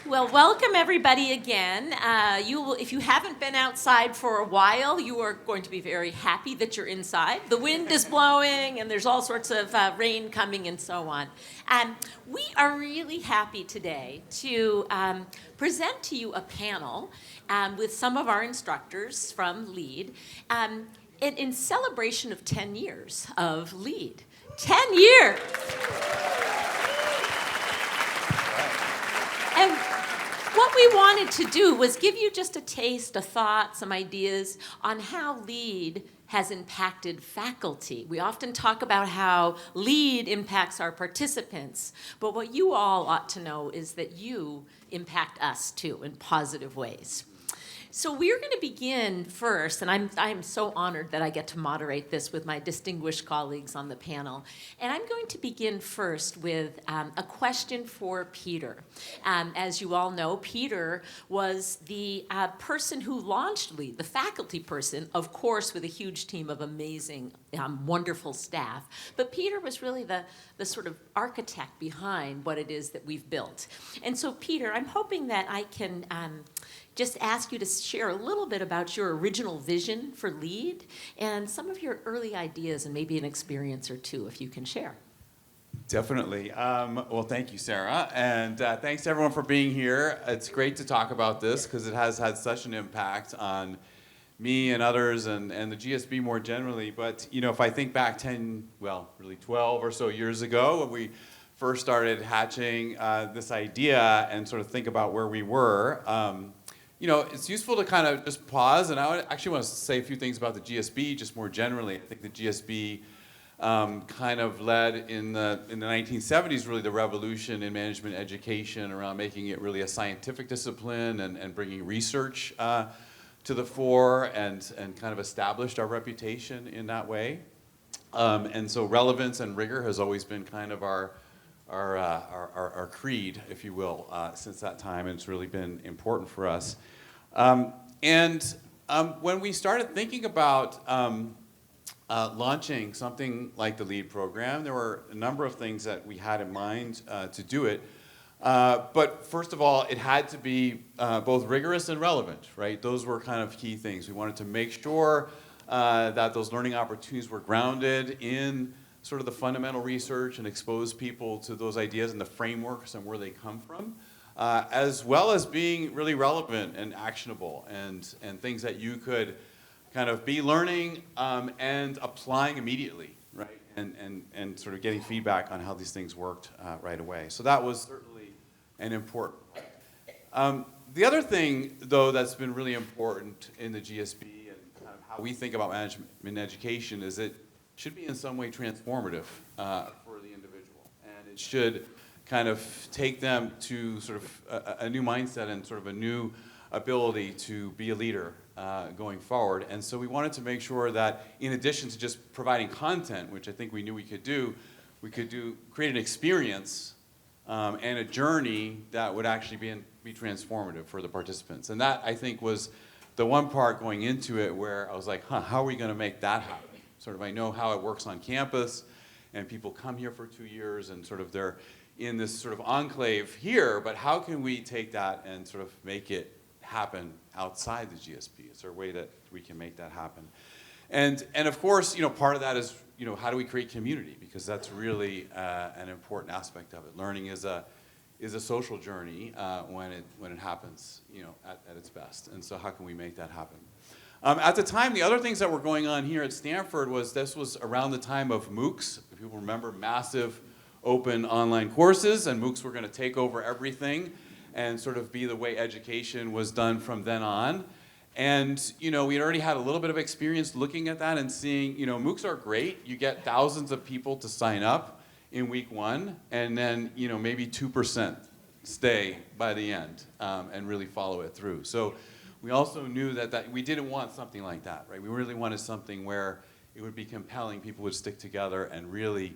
Well, welcome everybody again. If you haven't been outside for a while, you are going to be very happy that you're inside. The wind is blowing, and there's all sorts of rain coming, and so on. We are really happy today to present to you a panel with some of our instructors from LEAD, in celebration of 10 years of LEAD. 10 years. And what we wanted to do was give you just a taste, a thought, some ideas on how LEAD has impacted faculty. We often talk about how LEAD impacts our participants, but what you all ought to know is that you impact us too in positive ways. So we're going to begin first, and I'm so honored that I get to moderate this with my distinguished colleagues on the panel. And I'm going to begin first with a question for Peter. As you all know, Peter was the person who launched LEAD, the faculty person, of course, with a huge team of amazing, wonderful staff. But Peter was really the sort of architect behind what it is that we've built. And so, Peter, I'm hoping that I can just ask you to share a little bit about your original vision for LEAD and some of your early ideas and maybe an experience or two, if you can share. Definitely. Well, thank you, Sarah. And thanks to everyone for being here. It's great to talk about this because it has had such an impact on me and others and the GSB more generally. But, you know, if I think back 12 or so years ago when we first started hatching this idea and sort of think about where we were, you know, it's useful to kind of just pause, and I actually want to say a few things about the GSB just more generally. I think the GSB kind of led in the 1970s really the revolution in management education around making it really a scientific discipline and bringing research to the fore and kind of established our reputation in that way. And so relevance and rigor has always been kind of our creed, if you will, since that time, and it's really been important for us. When we started thinking about launching something like the LEAD program, there were a number of things that we had in mind to do it. But first of all, it had to be both rigorous and relevant, right? Those were kind of key things. We wanted to make sure that those learning opportunities were grounded in sort of the fundamental research and expose people to those ideas and the frameworks and where they come from, as well as being really relevant and actionable and things that you could kind of be learning and applying immediately, right? And sort of getting feedback on how these things worked right away. So that was certainly an important part. The other thing, though, that's been really important in the GSB and kind of how we think about management in education is it should be in some way transformative for the individual. And it should kind of take them to sort of a new mindset and sort of a new ability to be a leader going forward. And so we wanted to make sure that in addition to just providing content, which I think we knew we could create an experience and a journey that would actually be transformative for the participants. And that, I think, was the one part going into it where I was like, how are we going to make that happen? Sort of, I know how it works on campus, and people come here for 2 years, and sort of they're in this sort of enclave here, but how can we take that and sort of make it happen outside the GSB? Is there a way that we can make that happen? And of course, you know, part of that is, you know, how do we create community? Because that's really an important aspect of it. Learning is a social journey when it happens, you know, at its best. And so how can we make that happen? At the time, the other things that were going on here at Stanford this was around the time of MOOCs. If people remember, massive open online courses, and MOOCs were going to take over everything and sort of be the way education was done from then on. And, you know, we had already had a little bit of experience looking at that and seeing, you know, MOOCs are great. You get thousands of people to sign up in week one, and then, you know, maybe 2% stay by the end and really follow it through. So we also knew that we didn't want something like that, right? We really wanted something where it would be compelling, people would stick together and really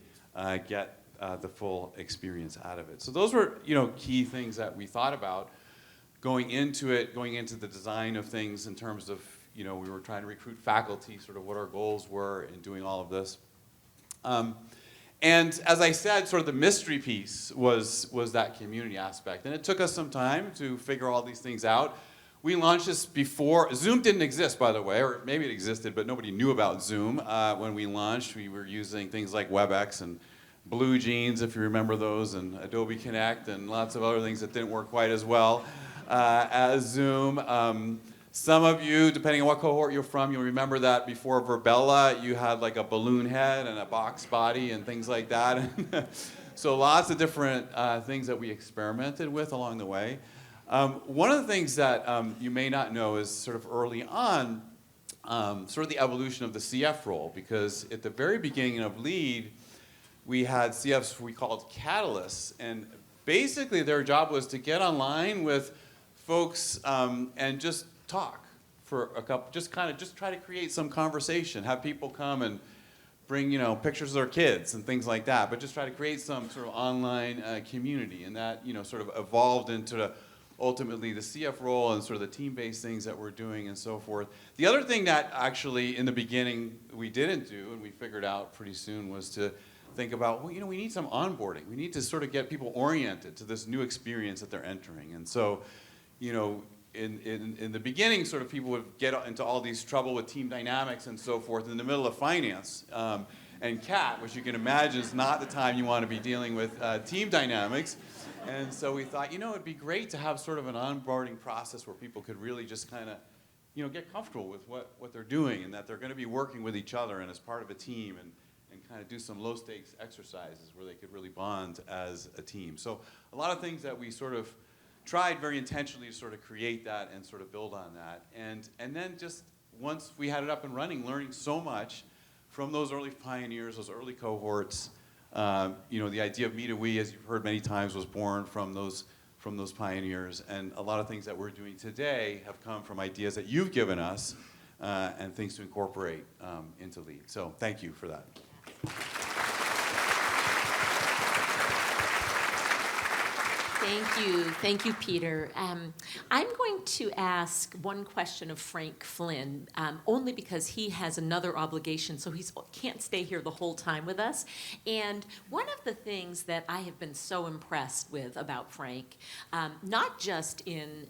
get the full experience out of it. So those were, you know, key things that we thought about going into the design of things in terms of, you know, we were trying to recruit faculty, sort of what our goals were in doing all of this. And as I said, sort of the mystery piece was that community aspect. And it took us some time to figure all these things out. We launched this before, Zoom didn't exist, by the way, or maybe it existed, but nobody knew about Zoom when we launched. We were using things like WebEx and Blue Jeans, if you remember those, and Adobe Connect, and lots of other things that didn't work quite as well as Zoom. Some of you, depending on what cohort you're from, you'll remember that before Verbella, you had like a balloon head and a box body and things like that. So lots of different things that we experimented with along the way. One of the things that you may not know is sort of early on, sort of the evolution of the CF role, because at the very beginning of LEAD, we had CFs we called catalysts, and basically their job was to get online with folks and just talk for a couple, just try to create some conversation, have people come and bring, pictures of their kids and things like that, but just try to create some sort of online community, and that, sort of evolved into ultimately the CF role and sort of the team-based things that we're doing and so forth. The other thing that actually in the beginning we didn't do, and we figured out pretty soon, was to think about, well, we need some onboarding. We need to sort of get people oriented to this new experience that they're entering. And so, in the beginning, sort of people would get into all these trouble with team dynamics and so forth in the middle of finance. And CAT, which you can imagine is not the time you want to be dealing with team dynamics. And so we thought, it'd be great to have sort of an onboarding process where people could really just kind of, get comfortable with what they're doing, and that they're going to be working with each other and as part of a team, and kind of do some low stakes exercises where they could really bond as a team. So a lot of things that we sort of tried very intentionally to sort of create that and sort of build on that. And then just once we had it up and running, learning so much from those early pioneers, those early cohorts. The idea of Me2We, as you've heard many times, was born from those pioneers. And a lot of things that we're doing today have come from ideas that you've given us and things to incorporate into LEAD. So thank you for that. Thank you, Peter. I'm going to ask one question of Frank Flynn, only because he has another obligation, so he can't stay here the whole time with us. And one of the things that I have been so impressed with about Frank, not just in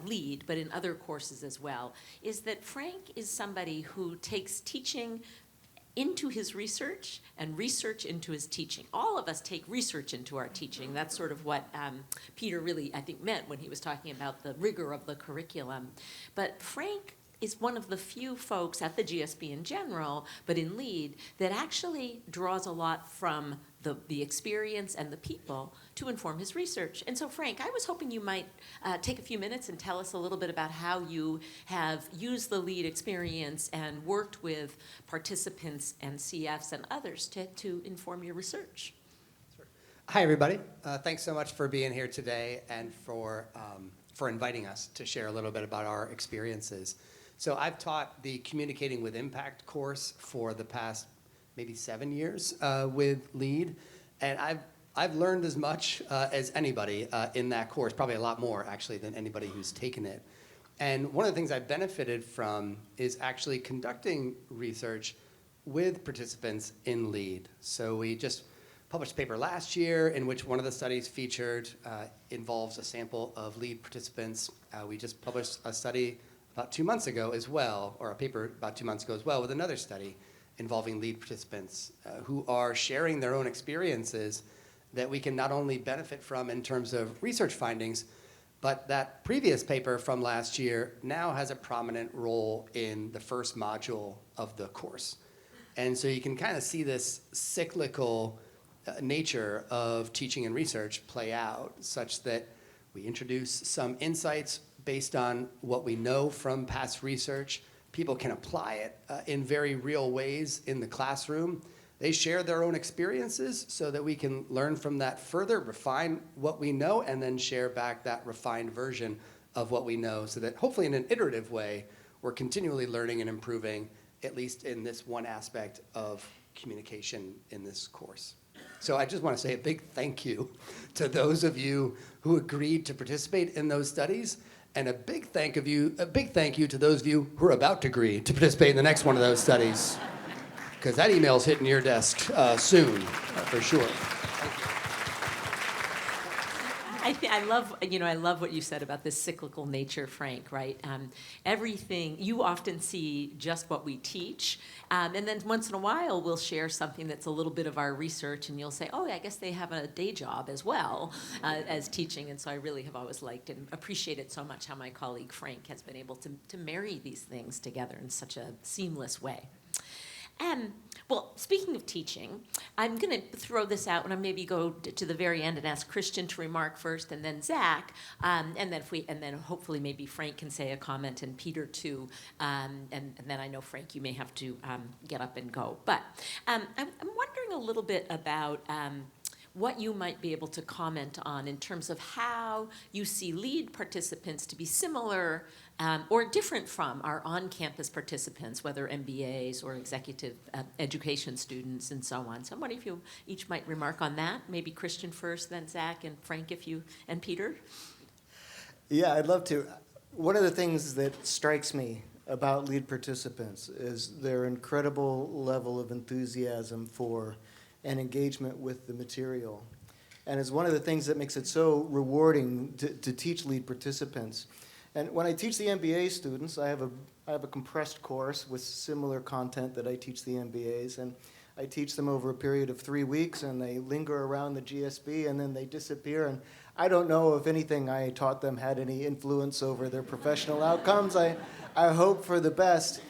LEAD, but in other courses as well, is that Frank is somebody who takes teaching into his research and research into his teaching. All of us take research into our teaching. That's sort of what Peter really, I think, meant when he was talking about the rigor of the curriculum. But Frank is one of the few folks at the GSB in general, but in LEAD, that actually draws a lot from the experience and the people to inform his research. And so, Frank, I was hoping you might take a few minutes and tell us a little bit about how you have used the LEAD experience and worked with participants and CFs and others to inform your research. Hi, everybody. Thanks so much for being here today and for inviting us to share a little bit about our experiences. So I've taught the Communicating with Impact course for the past maybe 7 years with LEAD, and I've learned as much as anybody in that course, probably a lot more actually than anybody who's taken it. And one of the things I've benefited from is actually conducting research with participants in LEAD. So we just published a paper last year in which one of the studies featured involves a sample of LEAD participants. We just published a study about 2 months ago as well, or a paper about 2 months ago as well, with another study involving LEAD participants who are sharing their own experiences that we can not only benefit from in terms of research findings, but that previous paper from last year now has a prominent role in the first module of the course. And so you can kind of see this cyclical nature of teaching and research play out, such that we introduce some insights based on what we know from past research. People can apply it in very real ways in the classroom. They share their own experiences so that we can learn from that further, refine what we know, and then share back that refined version of what we know, so that hopefully in an iterative way, we're continually learning and improving, at least in this one aspect of communication in this course. So I just want to say a big thank you to those of you who agreed to participate in those studies, and a big thank you to those of you who are about to agree to participate in the next one of those studies. because that email's hitting your desk soon, for sure. I love what you said about this cyclical nature, Frank, right? Everything, you often see just what we teach, and then once in a while we'll share something that's a little bit of our research, and you'll say, oh, I guess they have a day job as well as teaching, and so I really have always liked and appreciated so much how my colleague Frank has been able to marry these things together in such a seamless way. Well, speaking of teaching, I'm going to throw this out and I maybe go to the very end and ask Christian to remark first, and then Zach, and then hopefully maybe Frank can say a comment, and Peter too, and then I know Frank, you may have to get up and go. But I'm wondering a little bit about what you might be able to comment on in terms of how you see LEAD participants to be similar or different from our on-campus participants, whether MBAs or executive education students and so on. So I wonder if you each might remark on that. Maybe Christian first, then Zach, and Frank and Peter. Yeah, I'd love to. One of the things that strikes me about LEAD participants is their incredible level of enthusiasm for and engagement with the material. And it's one of the things that makes it so rewarding to teach LEAD participants. And when I teach the MBA students, I have a compressed course with similar content that I teach the MBAs, and I teach them over a period of 3 weeks, and they linger around the GSB, and then they disappear. And I don't know if anything I taught them had any influence over their professional outcomes. I hope for the best.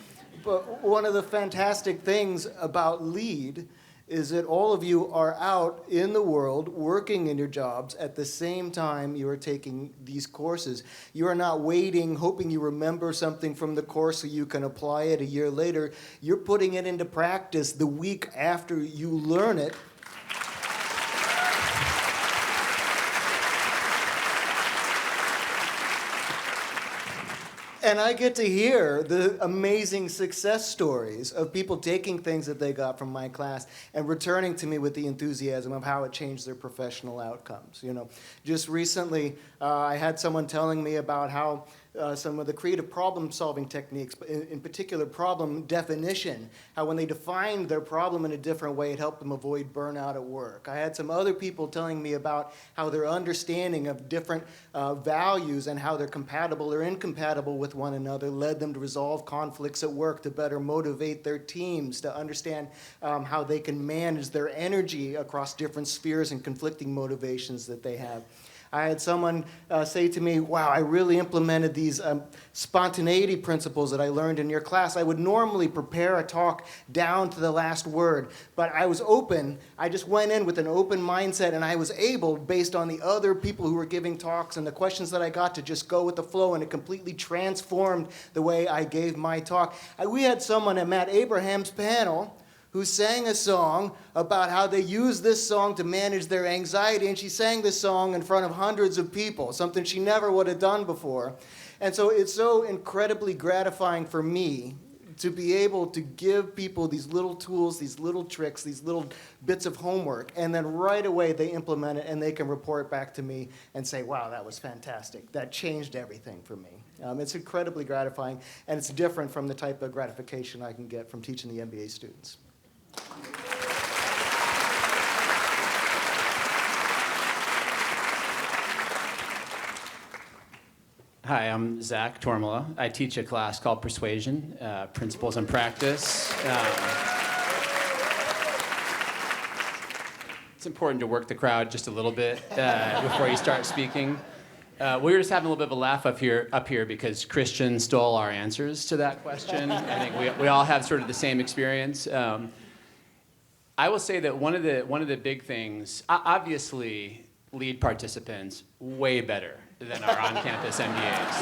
But one of the fantastic things about LEAD is that all of you are out in the world working in your jobs at the same time you are taking these courses. You are not waiting, hoping you remember something from the course so you can apply it a year later. You're putting it into practice the week after you learn it. And I get to hear the amazing success stories of people taking things that they got from my class and returning to me with the enthusiasm of how it changed their professional outcomes. You know, just recently, I had someone telling me about how some of the creative problem-solving techniques, in particular problem definition, how when they defined their problem in a different way, it helped them avoid burnout at work. I had some other people telling me about how their understanding of different values and how they're compatible or incompatible with one another led them to resolve conflicts at work, to better motivate their teams, to understand how they can manage their energy across different spheres and conflicting motivations that they have. I had someone say to me, wow, I really implemented these spontaneity principles that I learned in your class. I would normally prepare a talk down to the last word, but I was open. I just went in with an open mindset, and I was able, based on the other people who were giving talks and the questions that I got, to just go with the flow, and it completely transformed the way I gave my talk. We had someone at Matt Abraham's panel who sang a song about how they use this song to manage their anxiety, and she sang this song in front of hundreds of people, something she never would have done before. And so it's so incredibly gratifying for me to be able to give people these little tools, these little tricks, these little bits of homework, and then right away they implement it and they can report back to me and say, wow, that was fantastic. That changed everything for me. It's incredibly gratifying, and it's different from the type of gratification I can get from teaching the MBA students. Hi, I'm Zach Tormala. I teach a class called Persuasion, Principles and Practice. It's important to work the crowd just a little bit before you start speaking. We were just having a little bit of a laugh up here because Christian stole our answers to that question. I think we all have sort of the same experience. I will say that one of the big things, obviously, LEAD participants way better than our on-campus MBAs.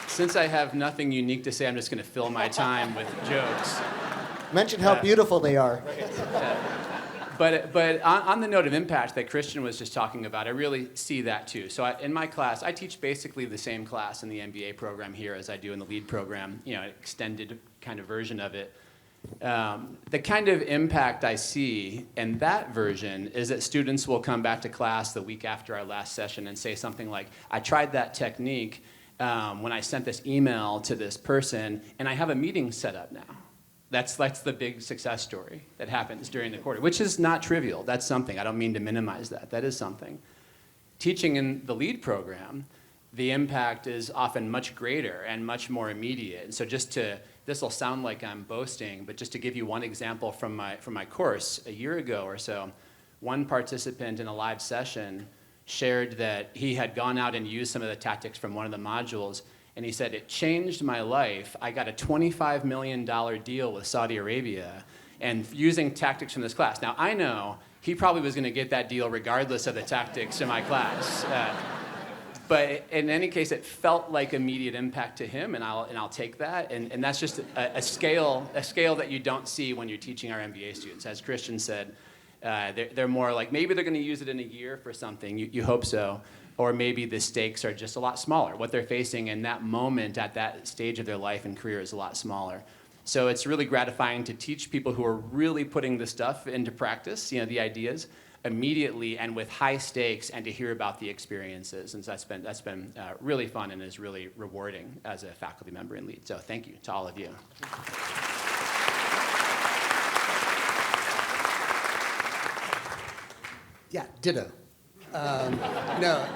Since I have nothing unique to say, I'm just going to fill my time with jokes. Mention how beautiful they are. But on the note of impact that Christian was just talking about, I really see that too. So in my class, I teach basically the same class in the MBA program here as I do in the LEAD program, you know, an extended kind of version of it. The kind of impact I see in that version is that students will come back to class the week after our last session and say something like, I tried that technique when I sent this email to this person, and I have a meeting set up now. That's the big success story that happens during the quarter, which is not trivial. That's something. I don't mean to minimize that. That is something. Teaching in the LEAD program, the impact is often much greater and much more immediate. So this will sound like I'm boasting, but just to give you one example from my course a year ago or so, one participant in a live session shared that he had gone out and used some of the tactics from one of the modules, and he said, it changed my life. I got a $25 million deal with Saudi Arabia, and using tactics from this class. Now, I know he probably was going to get that deal regardless of the tactics in my class. But in any case, it felt like immediate impact to him, and I'll take that. And that's just a scale that you don't see when you're teaching our MBA students. As Christian said, they're more like, maybe they're going to use it in a year for something. You hope so. Or maybe the stakes are just a lot smaller. What they're facing in that moment at that stage of their life and career is a lot smaller. So it's really gratifying to teach people who are really putting the stuff into practice, the ideas, immediately and with high stakes, and to hear about the experiences. And so that's been really fun and is really rewarding as a faculty member in LEAD. So thank you to all of you. Yeah, ditto. No,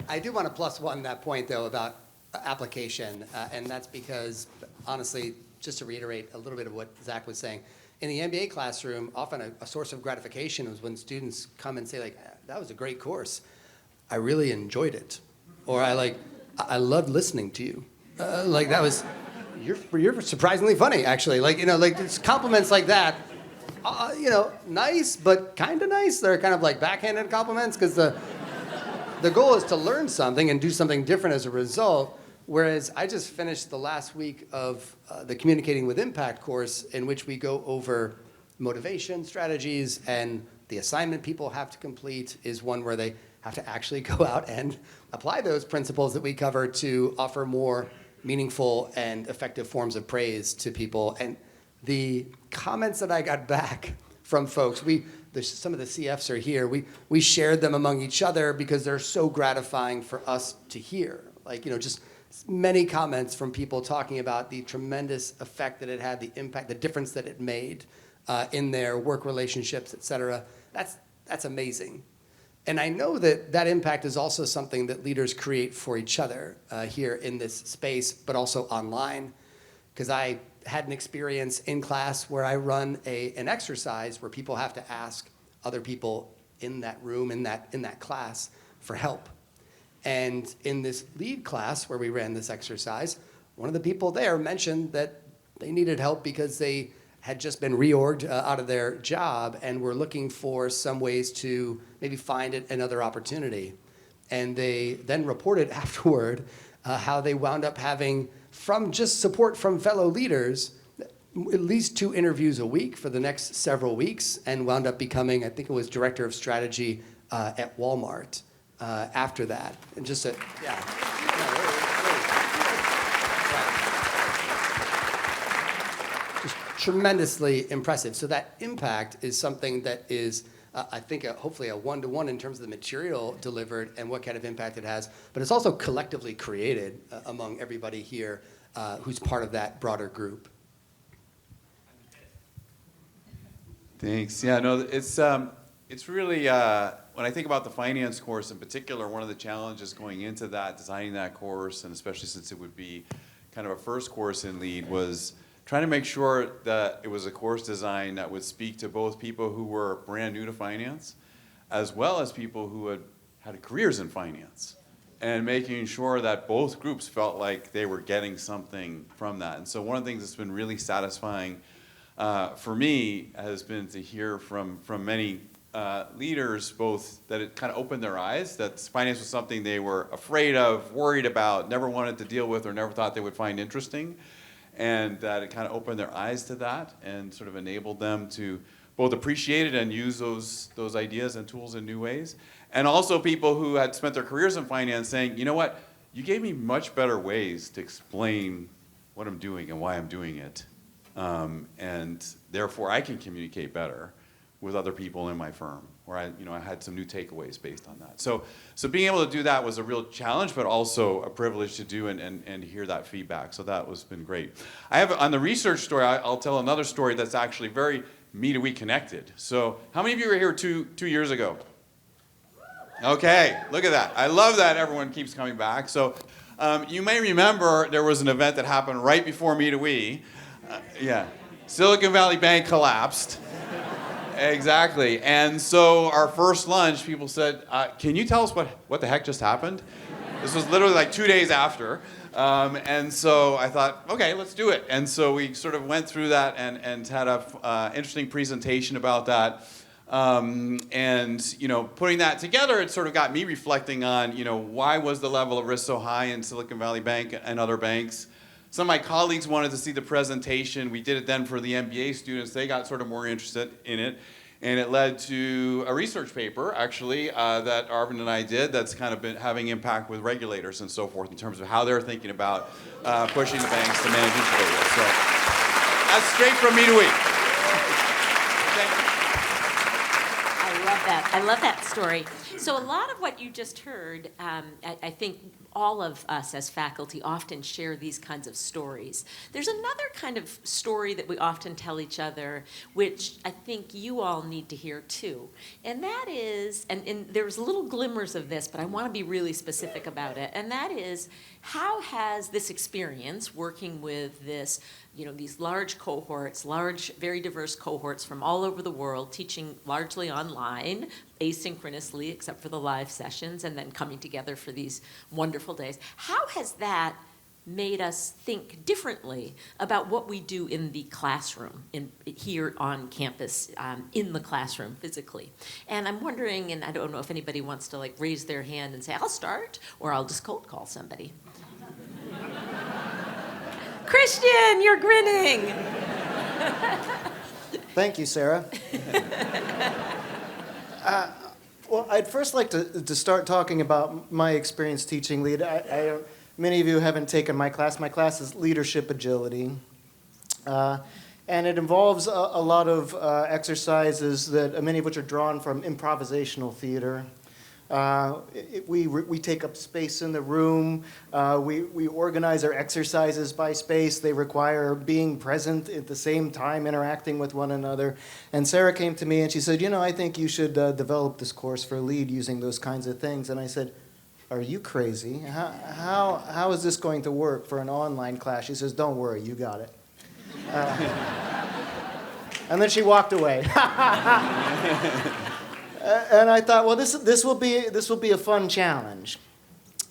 I do want to plus one that point, though, about application, and that's because, honestly, just to reiterate a little bit of what Zach was saying, in the MBA classroom, often a source of gratification is when students come and say, like, that was a great course. I really enjoyed it. Or I loved listening to you. You're surprisingly funny, actually. It's compliments like that. Nice, but kind of nice. They're kind of like backhanded compliments because the goal is to learn something and do something different as a result. Whereas I just finished the last week of the Communicating with Impact course, in which we go over motivation strategies, and the assignment people have to complete is one where they have to actually go out and apply those principles that we cover to offer more meaningful and effective forms of praise to people. And the comments that I got back from folks, some of the CFs are here, we shared them among each other because they're so gratifying for us to hear. Just many comments from people talking about the tremendous effect that it had, the impact, the difference that it made in their work relationships, et cetera. That's amazing. And I know that impact is also something that leaders create for each other here in this space, but also online. Because I had an experience in class where I run an exercise where people have to ask other people in that room, in that class, for help. And in this LEAD class where we ran this exercise, one of the people there mentioned that they needed help because they had just been reorged out of their job and were looking for some ways to maybe find another opportunity. And they then reported afterward how they wound up having, from just support from fellow leaders, at least 2 interviews a week for the next several weeks, and wound up becoming, I think it was director of strategy at Walmart after that. And just just tremendously impressive. So that impact is something that is, I think, hopefully a one-to-one in terms of the material delivered and what kind of impact it has. But it's also collectively created among everybody here who's part of that broader group. Thanks. Yeah, no, it's really, when I think about the finance course in particular, one of the challenges going into that, designing that course, and especially since it would be kind of a first course in LEAD, was trying to make sure that it was a course design that would speak to both people who were brand new to finance, as well as people who had careers in finance, and making sure that both groups felt like they were getting something from that. And so one of the things that's been really satisfying for me has been to hear from many leaders, both that it kind of opened their eyes, that finance was something they were afraid of, worried about, never wanted to deal with, or never thought they would find interesting, and that it kind of opened their eyes to that and sort of enabled them to both appreciate it and use those ideas and tools in new ways. And also people who had spent their careers in finance saying, you know what, you gave me much better ways to explain what I'm doing and why I'm doing it. And therefore I can communicate better with other people in my firm where I had some new takeaways based on that. So being able to do that was a real challenge, but also a privilege to do and hear that feedback. So that was been great. I have on the research story, I'll tell another story that's actually very Me2We connected. So how many of you were here two years ago? Okay, look at that. I love that everyone keeps coming back. So you may remember there was an event that happened right before Me2We. Yeah, Silicon Valley Bank collapsed. Exactly. And so our first lunch, people said, can you tell us what the heck just happened? This was literally like 2 days after. And so I thought, okay, let's do it. And so we sort of went through that and had an interesting presentation about that. And putting that together, it sort of got me reflecting on, why was the level of risk so high in Silicon Valley Bank and other banks? Some of my colleagues wanted to see the presentation. We did it then for the MBA students. They got sort of more interested in it. And it led to a research paper, actually, that Arvind and I did that's kind of been having impact with regulators and so forth in terms of how they're thinking about pushing the banks to manage interest rate risk. So that's straight from Me2We. Thank you. I love that story. So a lot of what you just heard, I think all of us as faculty often share these kinds of stories. There's another kind of story that we often tell each other, which I think you all need to hear too. And that is, and there's little glimmers of this, but I want to be really specific about it. And that is, how has this experience working with this, these large cohorts, very diverse cohorts from all over the world, teaching largely online, asynchronously, except for the live sessions, and then coming together for these wonderful days. How has that made us think differently about what we do in the classroom, here on campus, in the classroom physically? And I'm wondering, and I don't know if anybody wants to raise their hand and say, I'll start, or I'll just cold call somebody. Christian, you're grinning. Thank you, Sarah. Well, I'd first like to start talking about my experience teaching lead. Many of you haven't taken my class. My class is Leadership Agility. And it involves a lot of exercises that many of which are drawn from improvisational theater. We take up space in the room. We organize our exercises by space. They require being present at the same time, interacting with one another. And Sarah came to me and she said, I think you should develop this course for LEAD using those kinds of things. And I said, are you crazy? How is this going to work for an online class? She says, don't worry, you got it. And then she walked away. And I thought, well, this will be a fun challenge.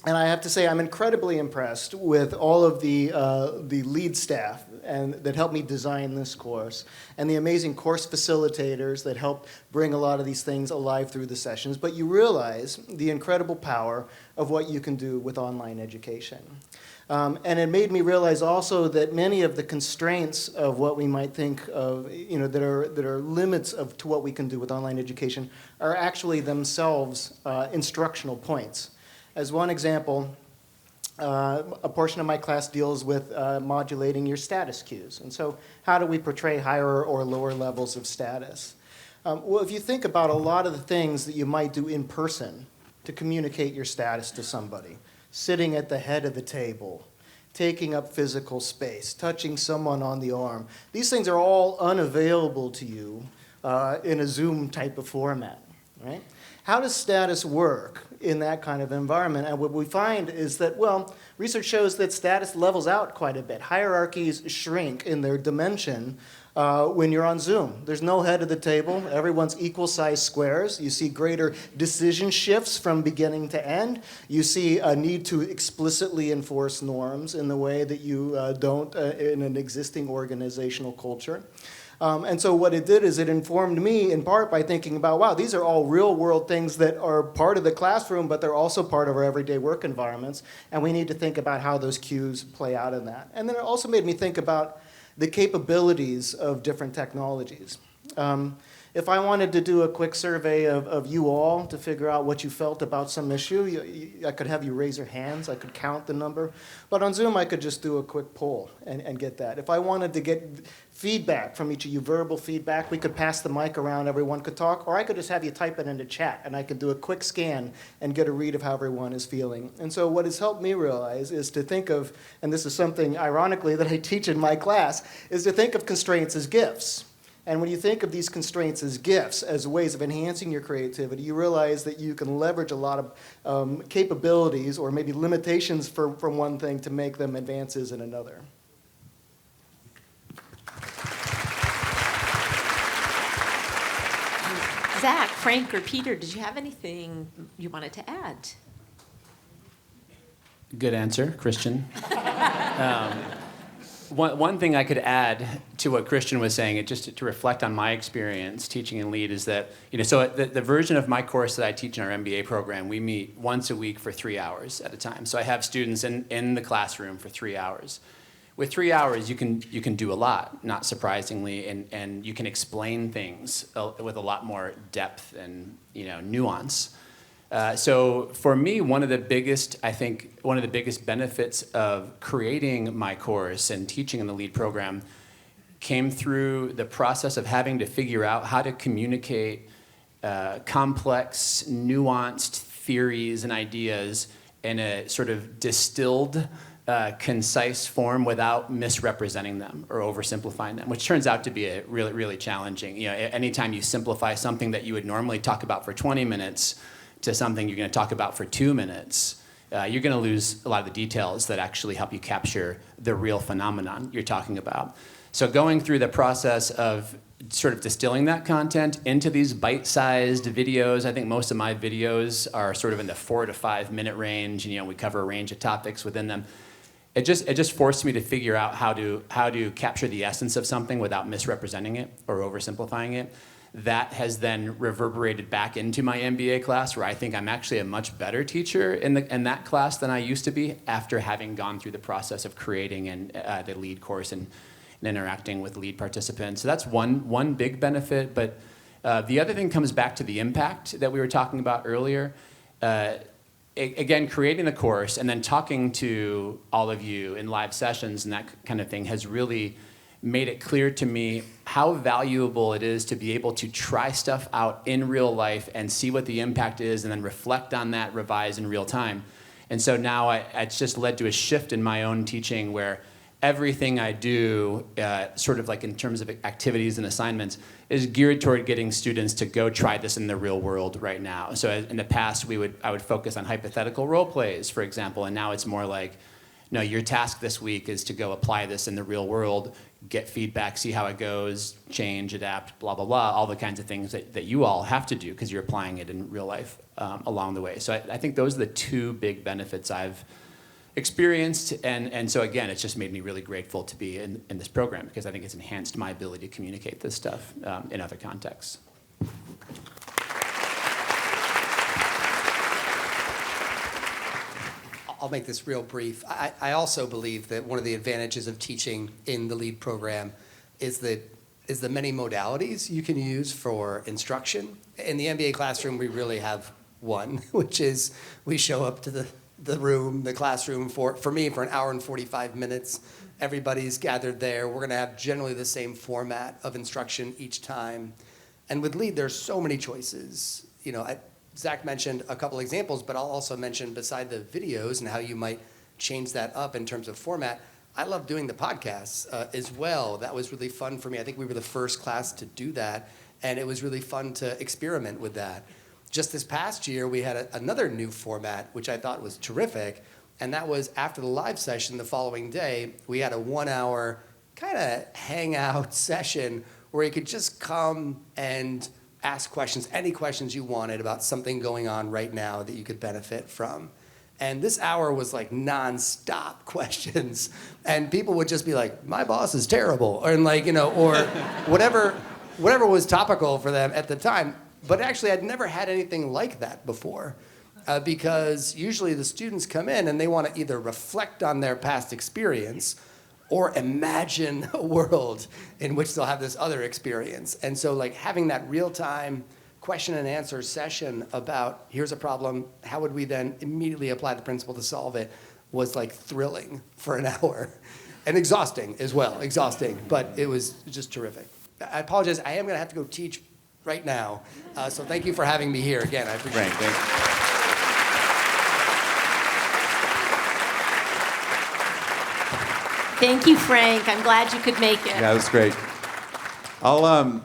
And I have to say, I'm incredibly impressed with all of the LEAD staff that helped me design this course, and the amazing course facilitators that helped bring a lot of these things alive through the sessions. But you realize the incredible power of what you can do with online education. And it made me realize also that many of the constraints of what we might think of, that are limits to what we can do with online education are actually themselves instructional points. As one example, a portion of my class deals with modulating your status cues. And so how do we portray higher or lower levels of status? Well, if you think about a lot of the things that you might do in person to communicate your status to somebody, sitting at the head of the table, taking up physical space, touching someone on the arm. These things are all unavailable to you in a Zoom type of format, right? How does status work in that kind of environment? And what we find is that, research shows that status levels out quite a bit. Hierarchies shrink in their dimension when you're on Zoom. There's no head of the table. Everyone's equal-sized squares. You see greater decision shifts from beginning to end. You see a need to explicitly enforce norms in the way that you don't in an existing organizational culture. And so what it did is it informed me in part by thinking about, wow, these are all real-world things that are part of the classroom, but they're also part of our everyday work environments, and we need to think about how those cues play out in that. And then it also made me think about the capabilities of different technologies. If I wanted to do a quick survey of you all to figure out what you felt about some issue, I could have you raise your hands, I could count the number. But on Zoom, I could just do a quick poll and get that. If I wanted to get feedback from each of you, verbal feedback, we could pass the mic around, everyone could talk, or I could just have you type it into chat, and I could do a quick scan and get a read of how everyone is feeling. And so what has helped me realize is to think of, and this is something ironically that I teach in my class, is to think of constraints as gifts. And when you think of these constraints as gifts, as ways of enhancing your creativity, you realize that you can leverage a lot of capabilities or maybe limitations from one thing to make them advances in another. Zach, Frank, or Peter, did you have anything you wanted to add? Good answer, Christian. One thing I could add to what Christian was saying, just to reflect on my experience teaching in LEAD, is that, so the version of my course that I teach in our MBA program, we meet once a week for 3 hours at a time. So I have students in the classroom for 3 hours. With 3 hours, you can do a lot, not surprisingly, and you can explain things with a lot more depth and nuance. So for me, one of the biggest benefits of creating my course and teaching in the LEAD program came through the process of having to figure out how to communicate complex, nuanced theories and ideas in a sort of distilled, concise form without misrepresenting them or oversimplifying them, which turns out to be a really, really challenging. Anytime you simplify something that you would normally talk about for 20 minutes to something you're going to talk about for 2 minutes, you're going to lose a lot of the details that actually help you capture the real phenomenon you're talking about. So going through the process of sort of distilling that content into these bite-sized videos, I think most of my videos are sort of in the 4 to 5 minute range, and we cover a range of topics within them. It just forced me to figure out how to capture the essence of something without misrepresenting it or oversimplifying it. That has then reverberated back into my MBA class, where I think I'm actually a much better teacher in that class than I used to be after having gone through the process of creating the LEAD course and interacting with LEAD participants. So that's one big benefit. But the other thing comes back to the impact that we were talking about earlier. Again, creating the course and then talking to all of you in live sessions and that kind of thing has really made it clear to me how valuable it is to be able to try stuff out in real life and see what the impact is and then reflect on that, revise in real time. And so now it's just led to a shift in my own teaching where everything I do, sort of like in terms of activities and assignments, is geared toward getting students to go try this in the real world right now. So in the past, I would focus on hypothetical role plays, for example, and now it's more like, no, your task this week is to go apply this in the real world, get feedback, see how it goes, change, adapt, blah, blah, blah, all the kinds of things that you all have to do because you're applying it in real life along the way. So I think those are the two big benefits I've experienced, and so again, it's just made me really grateful to be in this program because I think it's enhanced my ability to communicate this stuff in other contexts. I'll make this real brief. I also believe that one of the advantages of teaching in the LEAD program is the many modalities you can use for instruction. In the MBA classroom, we really have one, which is we show up to the classroom for me for an hour and 45 minutes. Everybody's gathered there. We're going to have generally the same format of instruction each time. And with LEAD, there's so many choices. Zach mentioned a couple examples, but I'll also mention beside the videos and how you might change that up in terms of format, I love doing the podcasts as well. That was really fun for me. I think we were the first class to do that, and it was really fun to experiment with that. Just this past year, we had another new format, which I thought was terrific, and that was after the live session the following day, we had a 1 hour kind of hangout session where you could just come and ask questions, any questions you wanted about something going on right now that you could benefit from. And this hour was like nonstop questions. And people would just be like, my boss is terrible. Or whatever was topical for them at the time. But actually, I'd never had anything like that before. Because usually the students come in and they want to either reflect on their past experience or imagine a world in which they'll have this other experience. And so like having that real-time question and answer session about here's a problem, how would we then immediately apply the principle to solve it, was like thrilling for an hour. And exhausting as well, but it was just terrific. I apologize, I am gonna have to go teach right now. So thank you for having me here again, I appreciate it. Frank, thank you. Thank you, Frank. I'm glad you could make it. Yeah, that's great. I'll,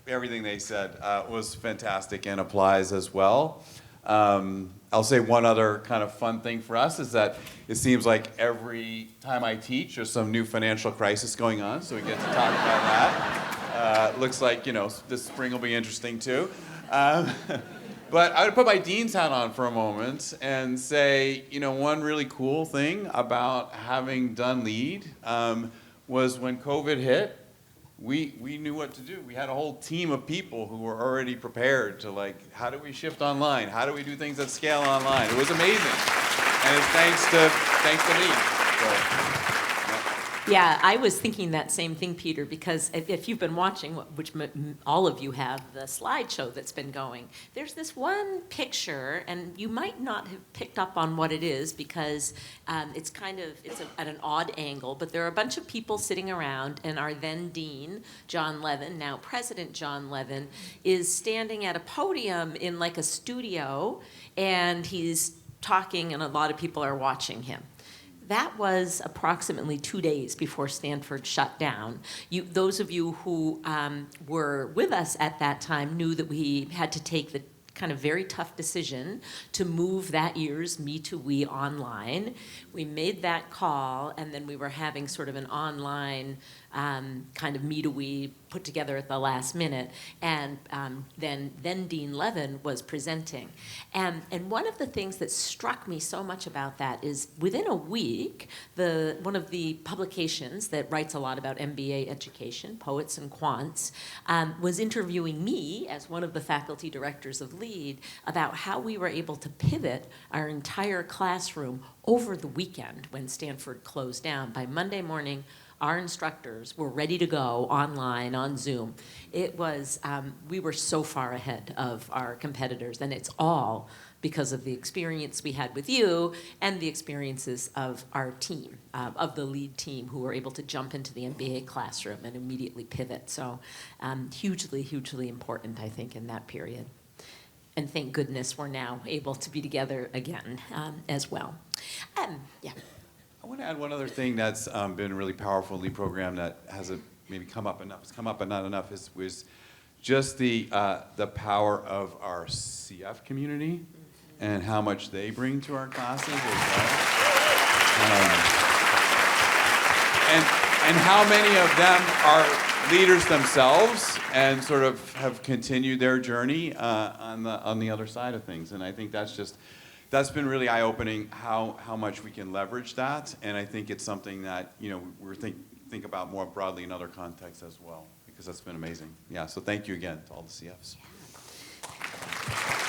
everything they said was fantastic and applies as well. I'll say one other kind of fun thing for us is that it seems like every time I teach, there's some new financial crisis going on, so we get to talk about that. Looks like, this spring will be interesting too. But I would put my dean's hat on for a moment and say, one really cool thing about having done LEAD was when COVID hit, we knew what to do. We had a whole team of people who were already prepared to how do we shift online? How do we do things at scale online? It was amazing. And it's thanks to LEAD. So, Yeah, I was thinking that same thing, Peter, because if you've been watching, which all of you have, the slideshow that's been going, there's this one picture, and you might not have picked up on what it is because it's at an odd angle, but there are a bunch of people sitting around, and our then dean, John Levin, now President John Levin, is standing at a podium in like a studio, and he's talking, and a lot of people are watching him. That was approximately 2 days before Stanford shut down. Those of you who were with us at that time knew that we had to take the kind of very tough decision to move that year's Me2We online. We made that call, and then we were having sort of an online kind of Me2We put together at the last minute, and then Dean Levin was presenting. And one of the things that struck me so much about that is within a week, one of the publications that writes a lot about MBA education, Poets and Quants, was interviewing me as one of the faculty directors of LEAD about how we were able to pivot our entire classroom over the weekend when Stanford closed down. By Monday morning, our instructors were ready to go online on Zoom. It was, we were so far ahead of our competitors, and it's all because of the experience we had with you and the experiences of our team, of the LEAD team, who were able to jump into the MBA classroom and immediately pivot. So hugely, hugely important, I think, in that period. And thank goodness we're now able to be together again as well. Yeah. I want to add one other thing that's been really powerful in the LEAD program that hasn't maybe come up enough. It's come up but not enough. Was just the power of our CF community and how much they bring to our classes as well. And how many of them are leaders themselves and sort of have continued their journey on the other side of things. And I think that's been really eye-opening how much we can leverage that, and I think it's something that we're think about more broadly in other contexts as well, because that's been amazing. Yeah, so thank you again to all the CFs. Yeah.